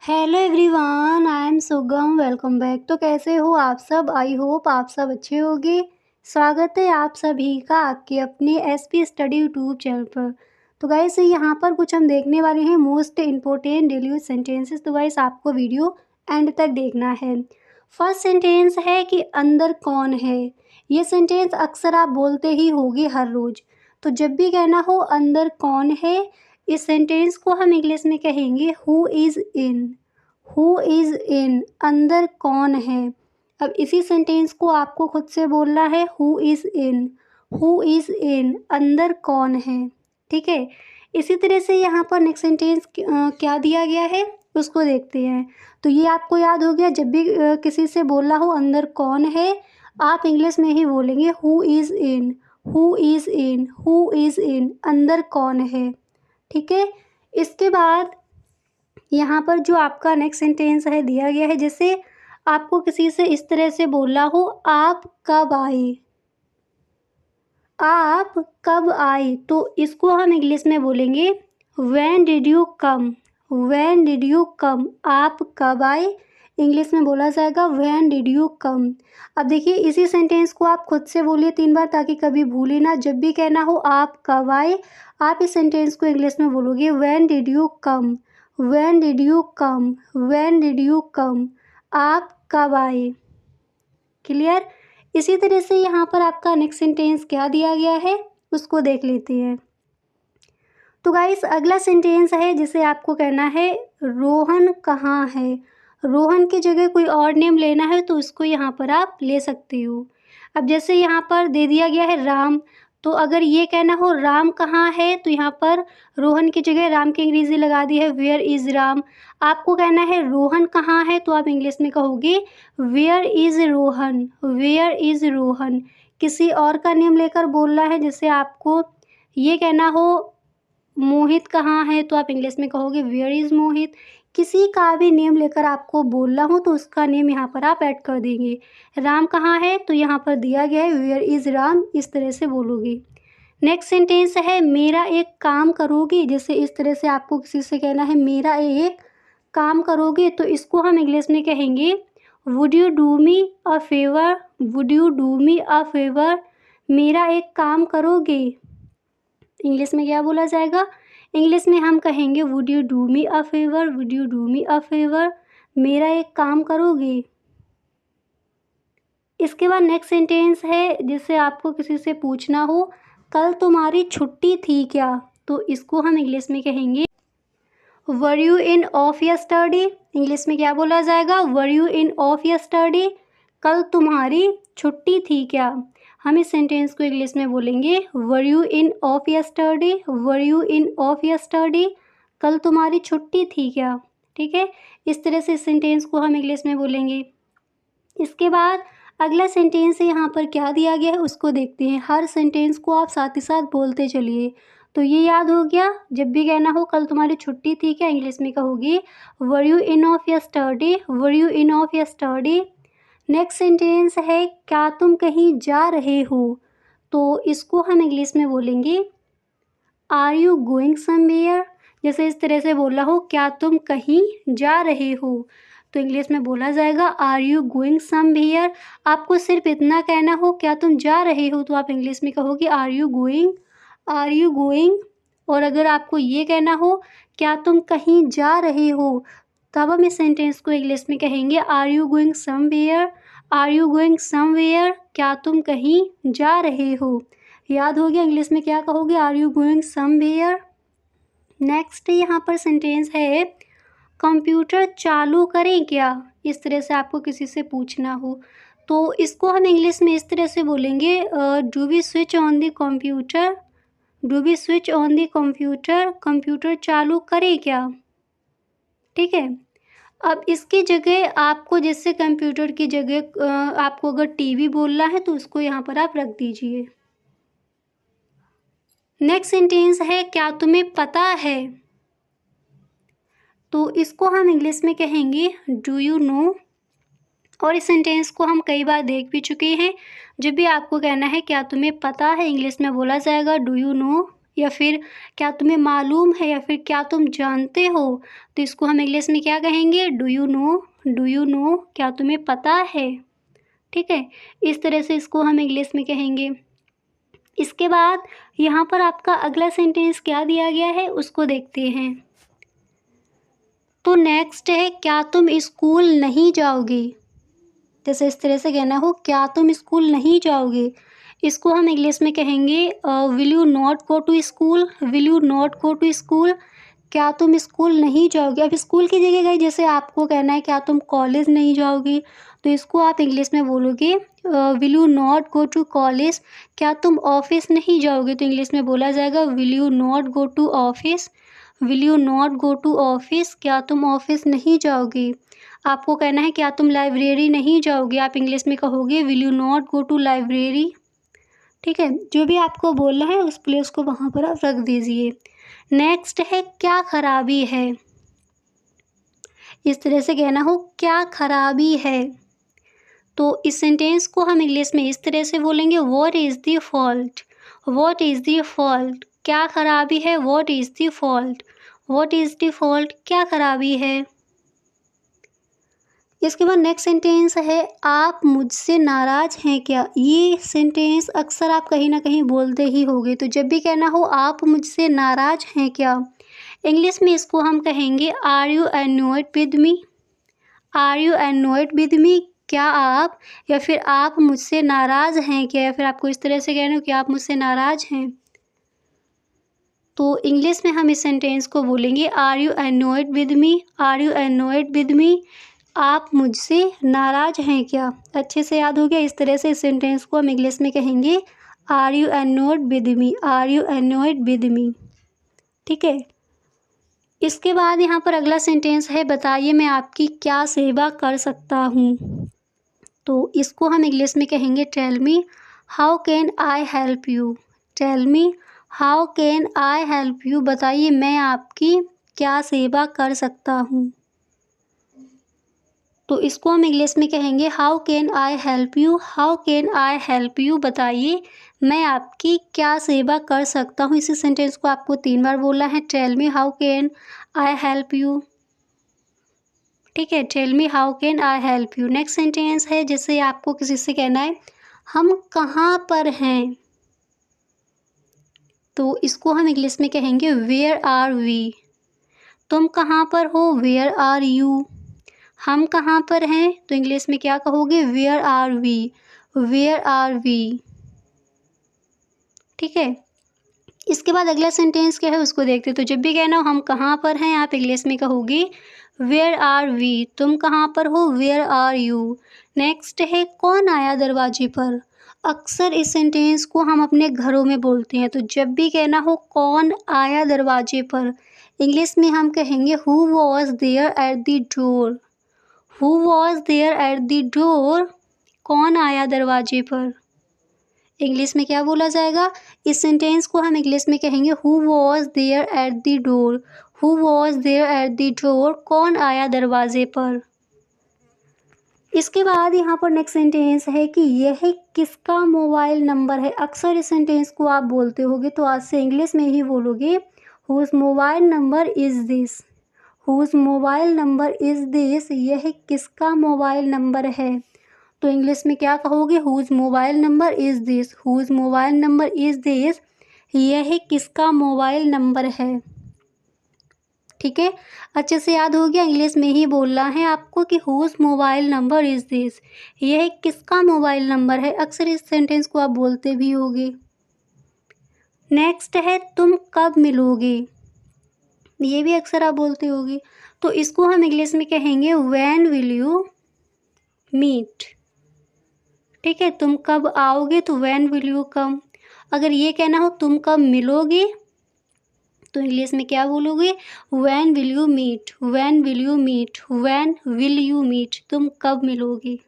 Hello everyone, I am सुगम। Welcome back. तो कैसे हो आप सब? आई होप आप सब अच्छे होंगे। स्वागत है आप सभी का आपके अपने एसपी स्टडी यूट्यूब चैनल पर। तो गाइस यहाँ पर कुछ हम देखने वाले हैं most important daily use sentences. तो गाइस आपको वीडियो एंड तक देखना है। फर्स्ट सेंटेंस है कि अंदर कौन है। ये सेंटेंस अक्सर आप बोलते ही होगे हर रोज़। तो जब भी कहना हो अंदर कौन है, इस सेंटेंस को हम इंग्लिश में कहेंगे who is in. Who is in, अंदर कौन है। अब इसी सेंटेंस को आपको खुद से बोलना है who is in. Who is in, अंदर कौन है। ठीक है। इसी तरह से यहाँ पर नेक्स्ट सेंटेंस क्या दिया गया है उसको देखते हैं। तो ये आपको याद हो गया, जब भी किसी से बोलना हो अंदर कौन है, आप इंग्लिश में ही बोलेंगे who is in. Who is in, who is in, अंदर कौन है। ठीक है। इसके बाद यहाँ पर जो आपका नेक्स्ट सेंटेंस है दिया गया है, जैसे आपको किसी से इस तरह से बोलना हो आप कब आए। आप कब आए, तो इसको हम इंग्लिश में बोलेंगे when did you come. When did you come, आप कब आए, इंग्लिश में बोला जाएगा व्हेन डिड यू कम। अब देखिए इसी सेंटेंस को आप खुद से बोलिए 3 बार ताकि कभी भूले ना। जब भी कहना हो आप कब आए, आप इस सेंटेंस को इंग्लिश में बोलोगे when did you come. When did you come, when did you come, आप कब आए। क्लियर। इसी तरह से यहाँ पर आपका नेक्स्ट सेंटेंस क्या दिया गया है उसको देख लेते हैं। तो गाइस अगला सेंटेंस है जिसे आपको कहना है रोहन कहाँ है। रोहन की जगह कोई और नेम लेना है तो उसको यहाँ पर आप ले सकते हो। अब जैसे यहाँ पर दे दिया गया है राम, तो अगर ये कहना हो राम कहाँ है, तो यहाँ पर रोहन की जगह राम की अंग्रेजी लगा दी है वेयर इज़ राम। आपको कहना है रोहन कहाँ है, तो आप इंग्लिश में कहोगे where is Rohan. Where is Rohan, किसी और का नेम लेकर बोलना है। जैसे आपको ये कहना हो मोहित कहाँ है, तो आप इंग्लिश में कहोगे वेयर इज़ मोहित। किसी का भी नेम लेकर आपको बोलना हो तो उसका नेम यहाँ पर आप ऐड कर देंगे। राम कहाँ है, तो यहाँ पर दिया गया है वेयर इज़ राम, इस तरह से बोलोगे। नेक्स्ट सेंटेंस है मेरा एक काम करोगे। जैसे इस तरह से आपको किसी से कहना है मेरा एक काम करोगे, तो इसको हम इंग्लिश में कहेंगे would you do me a favour. Would you do me a favour, मेरा एक काम करोगे। इंग्लिश में क्या बोला जाएगा, इंग्लिश में हम कहेंगे would you do me a favour. Would you do me a favour, मेरा एक काम करोगे। इसके बाद नेक्स्ट सेंटेंस है जिससे आपको किसी से पूछना हो कल तुम्हारी छुट्टी थी क्या, तो इसको हम इंग्लिश में कहेंगे were you in of yesterday. English में क्या बोला जाएगा, were you in of yesterday, कल तुम्हारी छुट्टी थी क्या। हम इस सेंटेंस को इंग्लिश में बोलेंगे were you in of yesterday. Were you in of yesterday, कल तुम्हारी छुट्टी थी क्या। ठीक है। इस तरह से इस सेंटेंस को हम इंग्लिश में बोलेंगे। इसके बाद अगला सेंटेंस यहाँ पर क्या दिया गया है उसको देखते हैं। हर सेंटेंस को आप साथ ही साथ बोलते चलिए। तो ये याद हो गया, जब भी कहना हो कल तुम्हारी छुट्टी थी क्या, इंग्लिश में कहोगे were you in of yesterday. Were you in of yesterday. Next sentence है क्या तुम कहीं जा रहे हो, तो इसको हम इंग्लिश में बोलेंगे आर यू गोइंग समवेयर। जैसे इस तरह से बोला हो क्या तुम कहीं जा रहे हो, तो इंग्लिश में बोला जाएगा आर यू गोइंग समवेयर। आपको सिर्फ इतना कहना हो क्या तुम जा रहे हो, तो आप इंग्लिश में कहोगे are you going. Are you going. और अगर आपको ये कहना हो क्या तुम कहीं जा रहे हो, तब हम इस सेंटेंस को इंग्लिश में कहेंगे are you going somewhere. Are you going somewhere, क्या तुम कहीं जा रहे हो। याद हो गया, इंग्लिश में क्या कहोगे are you going somewhere. Next यहाँ पर सेंटेंस है कंप्यूटर चालू करें क्या। इस तरह से आपको किसी से पूछना हो तो इसको हम इंग्लिश में इस तरह से बोलेंगे do we switch on the computer. Do we switch on the computer, computer चालू करें क्या। ठीक है। अब इसकी जगह आपको जैसे कंप्यूटर की जगह आपको अगर टीवी बोलना है तो उसको यहाँ पर आप रख दीजिए। नेक्स्ट सेंटेंस है क्या तुम्हें पता है, तो इसको हम इंग्लिश में कहेंगे डू यू नो। और इस सेंटेंस को हम कई बार देख भी चुके हैं। जब भी आपको कहना है क्या तुम्हें पता है, इंग्लिश में बोला जाएगा डू यू नो। या फिर क्या तुम्हें मालूम है, या फिर क्या तुम जानते हो, तो इसको हम इंग्लिश में क्या कहेंगे, do you know, do you know, क्या तुम्हें पता है। ठीक है, इस तरह से इसको हम इंग्लिश में कहेंगे। इसके बाद यहाँ पर आपका अगला सेंटेंस क्या दिया गया है उसको देखते हैं। तो नेक्स्ट है, क्या तुम स्कूल नहीं जाओगे। जैसे इस तरह से कहना हो, क्या तुम स्कूल नहीं जाओगे, इसको हम इंग्लिश में कहेंगे will you not go to school, will you not go to school, क्या तुम स्कूल नहीं जाओगे। अब स्कूल की जगह गई, जैसे आपको कहना है क्या तुम कॉलेज नहीं जाओगी, तो इसको आप इंग्लिश में बोलोगे will you not go to college. क्या तुम ऑफिस नहीं जाओगे, तो इंग्लिश में बोला जाएगा will you not go to office, will you not go to office, क्या तुम ऑफिस नहीं जाओगे। आपको कहना है क्या तुम लाइब्रेरी नहीं जाओगे, आप इंग्लिश में कहोगे will you not go to library. ठीक है, जो भी आपको बोलना है उस प्लेस को वहाँ पर आप रख दीजिए। नेक्स्ट है, क्या खराबी है। इस तरह से कहना हो, क्या खराबी है, तो इस सेंटेंस को हम इंग्लिश में इस तरह से बोलेंगे, what is the fault, what is the fault, क्या खराबी है, what is the fault, what is the fault, क्या खराबी है। इसके बाद नेक्स्ट सेंटेंस है, आप मुझसे नाराज़ हैं क्या। ये सेंटेंस अक्सर आप कहीं ना कहीं बोलते ही होंगे, तो जब भी कहना हो आप मुझसे नाराज़ हैं क्या, इंग्लिश में इसको हम कहेंगे are you annoyed with me, are you annoyed with me, क्या आप, या फिर आप मुझसे नाराज़ हैं क्या, या फिर आपको इस तरह से कहना हो कि आप मुझसे नाराज़ हैं, तो इंग्लिश में हम इस सेंटेंस को बोलेंगे are you annoyed with me, are you annoyed with me, आप मुझसे नाराज़ हैं क्या। अच्छे से याद हो गया। इस तरह से इस सेंटेंस को हम इंग्लिश में कहेंगे are you annoyed with me, are you annoyed with me. ठीक है, इसके बाद यहाँ पर अगला सेंटेंस है, बताइए मैं आपकी क्या सेवा कर सकता हूँ, तो इसको हम इंग्लिश में कहेंगे tell me how can I help you, tell me how can I help you, बताइए मैं आपकी क्या सेवा कर सकता हूँ, तो इसको हम इंग्लिश में कहेंगे how can I help you, how can I help you, बताइए मैं आपकी क्या सेवा कर सकता हूँ। इसी सेंटेंस को आपको 3 बार बोलना है, tell me how can I help you. ठीक है, tell me how can I help you. Next sentence है, जैसे आपको किसी से कहना है हम कहाँ पर हैं, तो इसको हम इंग्लिश में कहेंगे वेयर आर वी, तुम कहाँ पर हो, वेयर आर यू। हम कहाँ पर हैं, तो इंग्लिश में क्या कहोगे, where are we, where are we. ठीक है, इसके बाद अगला सेंटेंस क्या है उसको देखते। तो जब भी कहना हो हम कहाँ पर हैं, आप इंग्लिश में कहोगे वेयर आर वी, तुम कहाँ पर हो, वेयर आर यू। नेक्स्ट है, कौन आया दरवाजे पर। अक्सर इस सेंटेंस को हम अपने घरों में बोलते हैं, तो जब भी कहना हो कौन आया दरवाजे पर, इंग्लिश में हम कहेंगे who was there at the door, who was there at the door, कौन आया दरवाजे पर। इंग्लिश में क्या बोला जाएगा, इस सेंटेंस को हम इंग्लिश में कहेंगे who was there at the door, who was there at the door, कौन आया दरवाजे पर। इसके बाद यहाँ पर नेक्स्ट सेंटेंस है कि यह किसका मोबाइल नंबर है। अक्सर इस सेंटेंस को आप बोलते होगे, तो आज से इंग्लिश में ही बोलोगे whose mobile number is this, whose mobile number is this, यह किसका मोबाइल नंबर है, तो इंग्लिश में क्या कहोगे, whose mobile number is this, whose mobile number is this, यह किसका मोबाइल नंबर है। ठीक है, अच्छे से याद हो गया। इंग्लिश में ही बोलना है आपको कि whose mobile number is this, यह किसका मोबाइल नंबर है। अक्सर इस सेंटेंस को आप बोलते भी होगे। नेक्स्ट है, तुम कब मिलोगे, ये भी अक्सर आप बोलते होगे, तो इसको हम इंग्लिश में कहेंगे व्हेन विल यू मीट। ठीक है, तुम कब आओगे, तो व्हेन विल यू कम। अगर ये कहना हो तुम कब मिलोगे, तो इंग्लिश में क्या बोलोगे, when will you meet, when will you meet, when will you meet, तुम कब मिलोगे।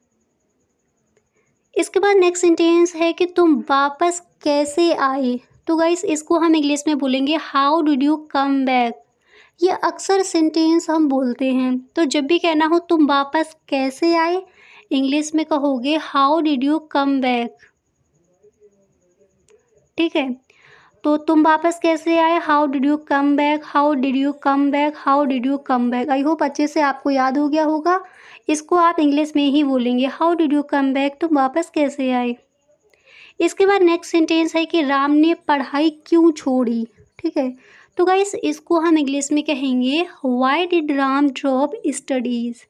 इसके बाद नेक्स्ट सेंटेंस है कि तुम वापस कैसे आए, तो गाइस इसको हम इंग्लिश में बोलेंगे how did you come back. ये अक्सर सेंटेंस हम बोलते हैं, तो जब भी कहना हो तुम वापस कैसे आए, इंग्लिश में कहोगे how did you come back. ठीक है, तो तुम वापस कैसे आए, how did you come back, how did you come back, how did you come back. I hope अच्छे से आपको याद हो गया होगा। इसको आप इंग्लिश में ही बोलेंगे, how did you come back, तुम वापस कैसे आए। इसके बाद नेक्स्ट सेंटेंस है कि राम ने पढ़ाई क्यों छोड़ी। ठीक है, तो गाइस इसको हम इंग्लिश में कहेंगे why did Ram drop studies.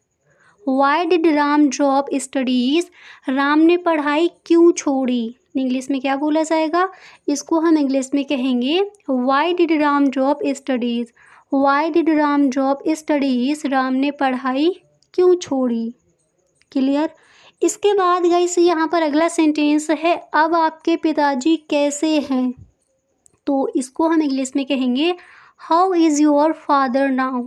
Why did Ram drop studies, Ram ने पढ़ाई क्यों छोड़ी। इंग्लिश में क्या बोला जाएगा, इसको हम इंग्लिश में कहेंगे why did Ram drop studies. Why did Ram drop studies, Ram ने पढ़ाई क्यों छोड़ी। क्लियर। इसके बाद गाइस यहाँ पर अगला सेंटेंस है अब आपके पिताजी कैसे हैं। तो इसको हम इंग्लिश में कहेंगे how is your father now.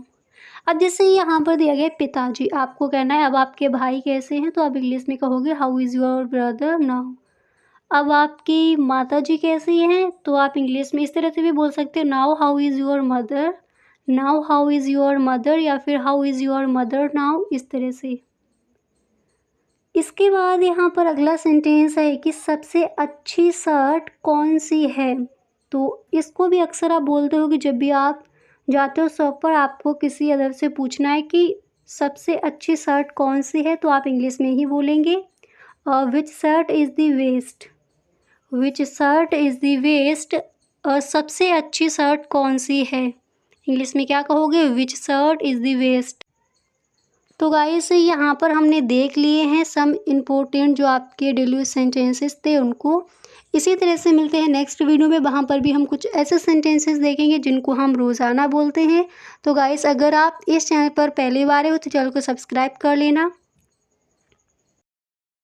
अब जैसे यहाँ पर दिया गया पिताजी, आपको कहना है अब आपके भाई कैसे हैं, तो आप इंग्लिश में कहोगे how is your brother now. अब आपकी माता जी कैसी हैं, तो आप इंग्लिश में इस तरह से भी बोल सकते हो now how is your mother, now how is your mother, या फिर how is your mother now, इस तरह से। इसके बाद यहाँ पर अगला सेंटेंस है कि सबसे अच्छी शर्ट कौन सी है। तो इसको भी अक्सर आप बोलते हो कि जब भी आप जाते हो शॉप पर, आपको किसी अदर से पूछना है कि सबसे अच्छी शर्ट कौन सी है, तो आप इंग्लिश में ही बोलेंगे which shirt is the best. Which shirt is the best, सबसे अच्छी शर्ट कौन सी है, इंग्लिश में क्या कहोगे विच शर्ट इज़ द वेस्ट। तो गाइस यहाँ पर हमने देख लिए हैं सम इम्पोर्टेंट जो आपके डेली सेंटेंसेस थे उनको। इसी तरह से मिलते हैं नेक्स्ट वीडियो में, वहाँ पर भी हम कुछ ऐसे सेंटेंसेस देखेंगे जिनको हम रोज़ाना बोलते हैं। तो गाइस अगर आप इस चैनल पर पहली बार हो तो चैनल को सब्सक्राइब कर लेना।